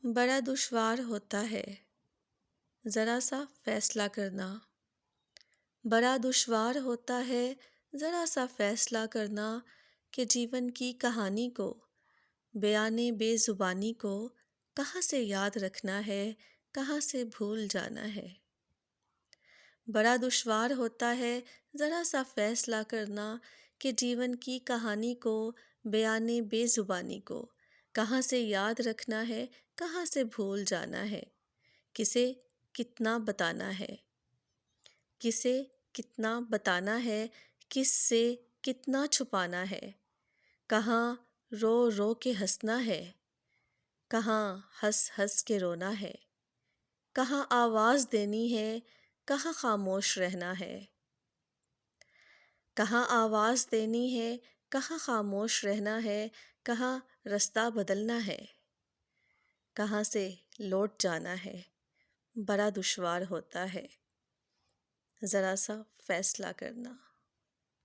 बड़ा दुश्वार होता है ज़रा सा फैसला करना। बड़ा दुश्वार होता है ज़रा सा फैसला करना कि जीवन की कहानी को, बयाने बेज़ुबानी को कहाँ से याद रखना है, कहाँ से भूल जाना है। बड़ा दुश्वार होता है ज़रा सा फैसला करना कि जीवन की कहानी को, बयाने बेज़ुबानी को कहाँ से याद रखना है, कहाँ से भूल जाना है। किसे कितना बताना है, किसे कितना बताना है, किससे कितना छुपाना है। कहाँ रो रो के हंसना है, कहाँ हंस हंस के रोना है। कहाँ आवाज़ देनी है, कहाँ खामोश रहना है। कहाँ आवाज़ देनी है, कहाँ खामोश रहना है। कहाँ रास्ता बदलना है, कहाँ से लौट जाना है। बड़ा दुश्वार होता है ज़रा सा फैसला करना।